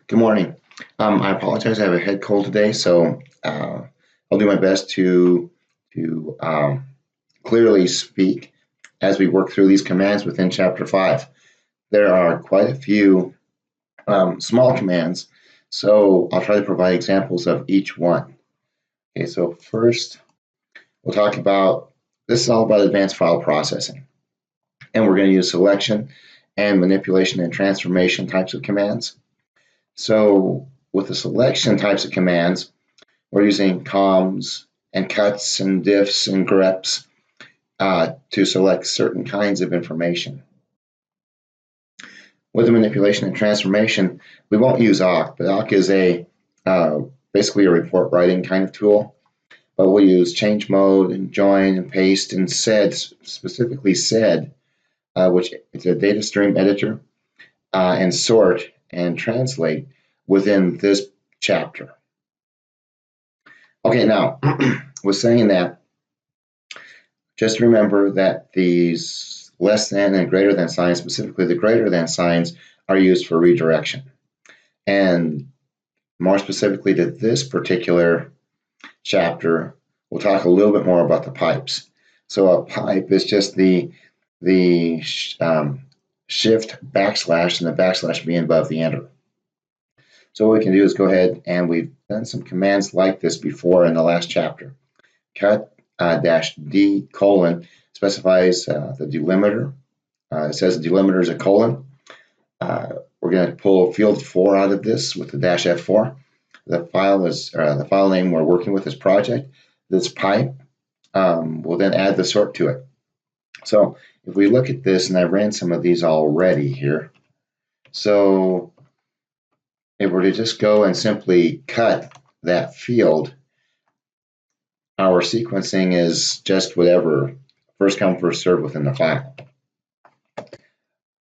Good morning. I apologize. I have a head cold today, so I'll do my best to clearly speak as we work through these commands within Chapter 5. There are quite a few small commands, so I'll try to provide examples of each one. Okay, so first we'll talk about this is all about advanced file processing, and we're going to use selection and manipulation and transformation types of commands. So with the selection types of commands, we're using coms and cuts and diffs and greps to select certain kinds of information. With the manipulation and transformation, we won't use awk, but awk is basically a report writing kind of tool. But we'll use change mode and join and paste and sed, specifically sed, which is a data stream editor, and sort and translate within this chapter. Okay, now, with saying that, just remember that these less than and greater than signs, specifically the greater than signs, are used for redirection. And more specifically to this particular chapter, we'll talk a little bit more about the pipes. So a pipe is just the shift backslash and the backslash being above the enter. So what we can do is go ahead, and we've done some commands like this before in the last chapter. Cut -d colon specifies the delimiter. It says the delimiter is a colon. We're going to pull field 4 out of this with the -F4. The file name we're working with is project. This pipe will then add the sort to it. So if we look at this, and I've ran some of these already here. So if we're to just go and simply cut that field, our sequencing is just whatever, first come, first serve within the file.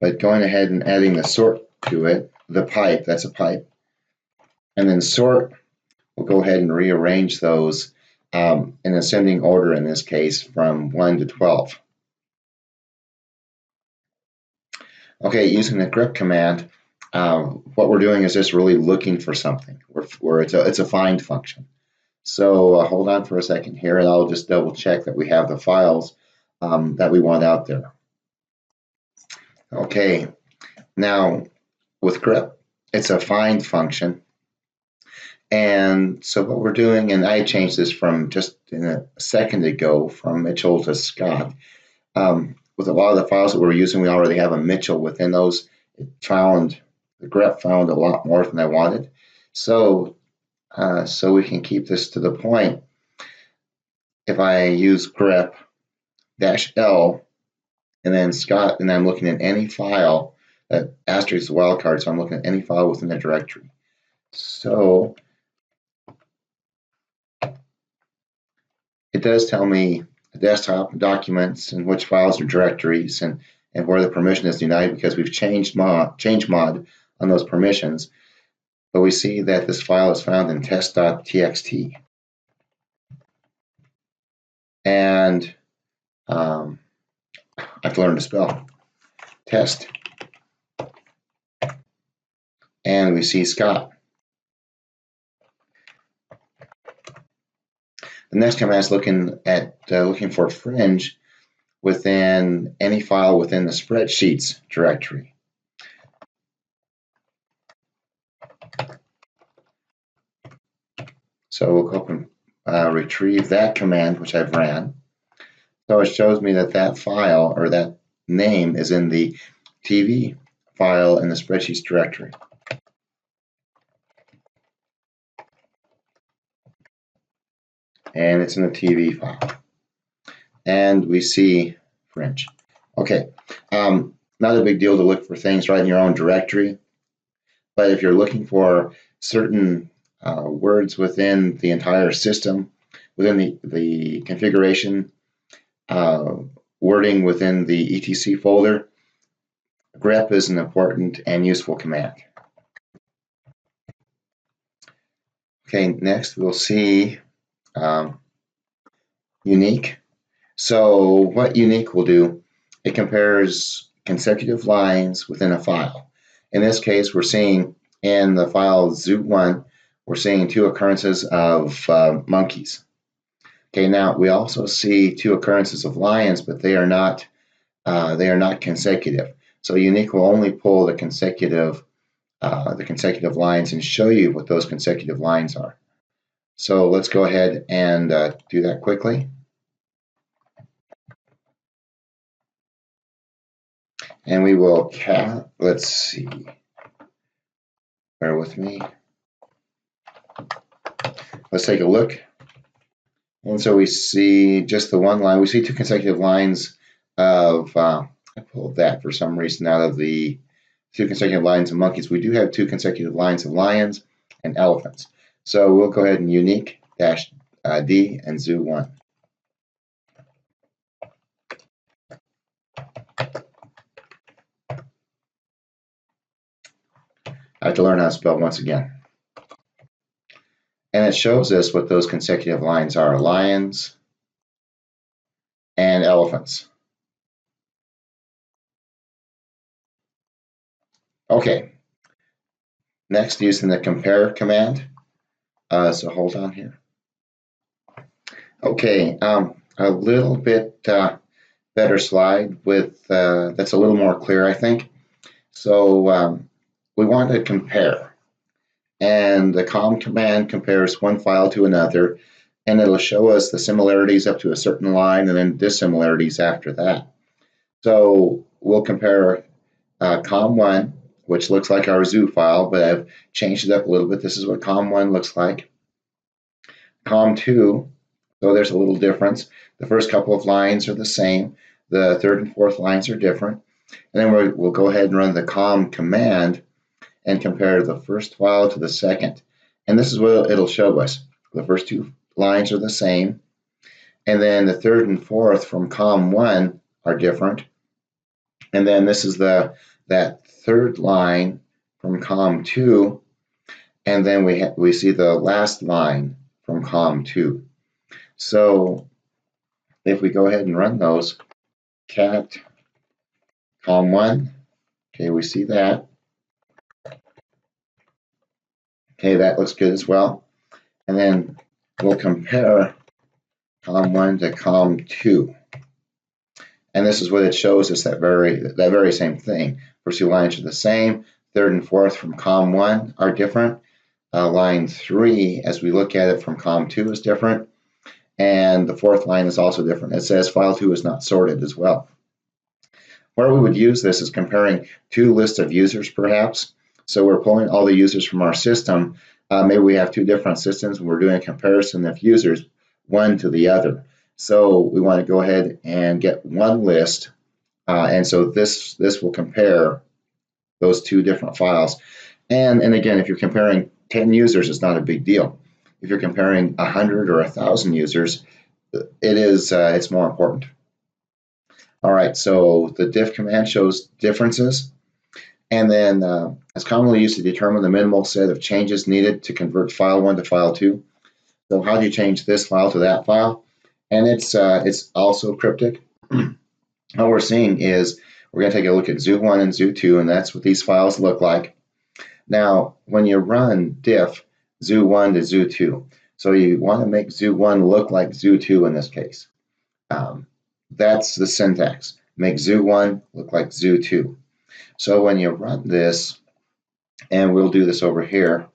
But going ahead and adding the sort to it, the pipe, that's a pipe, and then sort, we'll go ahead and rearrange those in ascending order, in this case, from 1 to 12. Okay, using the grep command, what we're doing is just really looking for something, where it's a find function. So hold on for a second here, and I'll just double check that we have the files that we want out there. Okay, now with grep, it's a find function. And so what we're doing, and I changed this from just a second ago from Mitchell to Scott. With a lot of the files that we're using, we already have a Mitchell within those. The grep found a lot more than I wanted. So we can keep this to the point. If I use grep -L and then Scott, and I'm looking at any file, that asterisk is the wildcard, so I'm looking at any file within a directory. So it does tell me the desktop documents and which files are directories and where the permission is denied, because we've changed mod on those permissions. But we see that this file is found in test.txt. And I have to learn to spell test. And we see Scott. The next command is looking for fringe within any file within the spreadsheets directory. So we'll go up and retrieve that command, which I've ran. So it shows me that that file, or that name, is in the TV file in the spreadsheets directory. And it's in the TV file. And we see fringe. Okay, not a big deal to look for things right in your own directory, but if you're looking for certain words within the entire system, within the configuration, wording within the etc folder, grep is an important and useful command. Okay, next we'll see unique. So what unique will do, it compares consecutive lines within a file. In this case, we're seeing in the file zoo1, we're seeing 2 occurrences of monkeys. Okay, now we also see 2 occurrences of lions, but they are not consecutive. So Unique will only pull the consecutive lines and show you what those consecutive lines are. So let's go ahead and do that quickly. And we will let's see. Bear with me. Let's take a look. And so we see just the one line. We see 2 consecutive lines of, I pulled that for some reason out of the 2 consecutive lines of monkeys. We do have 2 consecutive lines of lions and elephants. So we'll go ahead and Unique -D and zoo1. I have to learn how to spell once again. And it shows us what those consecutive lines are: lions and elephants. Okay. Next, using the compare command. So hold on here. Okay, a little bit better slide with that's a little more clear, I think. So we want to compare, and the com command compares one file to another, and it'll show us the similarities up to a certain line and then dissimilarities after that. So we'll compare com1, which looks like our zoo file, but I've changed it up a little bit. This is what com1 looks like. com2, so there's a little difference. The first couple of lines are the same. The third and fourth lines are different. And then we'll go ahead and run the com command and compare the first file to the second. And this is what it'll show us. The first 2 lines are the same. And then the third and fourth from com1 are different. And then this is that third line from com2. And then we see the last line from com2. So if we go ahead and run those, cat com1, okay, we see that. Okay, that looks good as well. And then we'll compare com1 to com2. And this is what it shows us, that very same thing. First 2 lines are the same. Third and fourth from com1 are different. Line 3, as we look at it from com2, is different. And the fourth line is also different. It says file 2 is not sorted as well. Where we would use this is comparing 2 lists of users, perhaps. So we're pulling all the users from our system. Maybe we have 2 different systems and we're doing a comparison of users, one to the other. So we want to go ahead and get one list. And so this will compare those 2 different files. And again, if you're comparing 10 users, it's not a big deal. If you're comparing 100 or 1,000 users, it's more important. All right, so the diff command shows differences, and then it's commonly used to determine the minimal set of changes needed to convert file 1 to file 2. So how do you change this file to that file? And it's also cryptic. What we're seeing is we're going to take a look at zoo1 and zoo2, and that's what these files look like. Now, when you run diff zoo1 to zoo2, so you want to make zoo1 look like zoo2 in this case. That's the syntax. Make zoo1 look like zoo2. So when you run this, and we'll do this over here.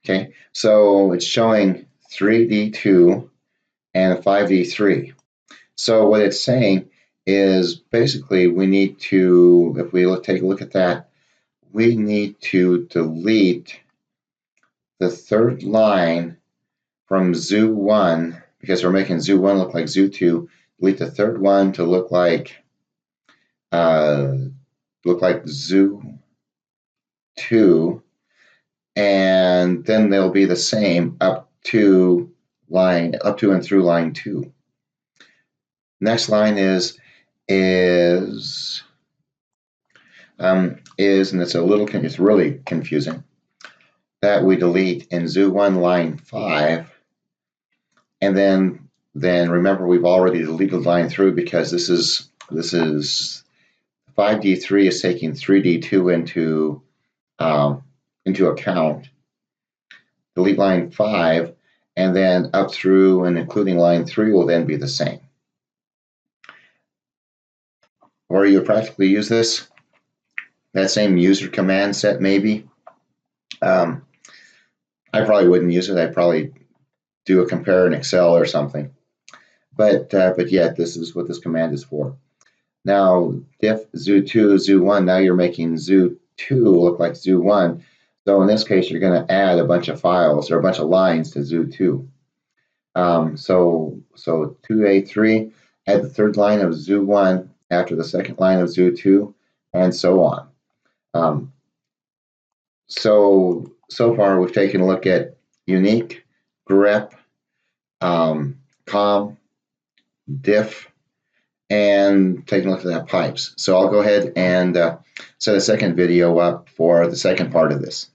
Okay, so it's showing 3D2 and 5D3. So what it's saying is basically we need to, if we take a look at that, we need to delete the third line from zoo1, because we're making zoo1 look like zoo2. Delete the third one to look like zoo2, and then they'll be the same up to and through line 2. Next line is, and it's really confusing, that we delete in zoo1 line 5, and then remember we've already deleted line 3 because this is This is 5D3 is taking 3D2 into account. Delete line 5, and then up through and including line 3 will then be the same. Or you practically use this, that same user command set maybe. I probably wouldn't use it. I'd probably do a compare in Excel or something. But yeah, this is what this command is for. Now, diff zoo2, zoo1, now you're making zoo2 look like zoo1. So in this case, you're going to add a bunch of files or a bunch of lines to zoo2. So 2A3, add the third line of zoo1 after the second line of zoo2, and so on. So far, we've taken a look at unique, grep, com, diff, and taking a look at that pipes. So I'll go ahead and set a second video up for the second part of this.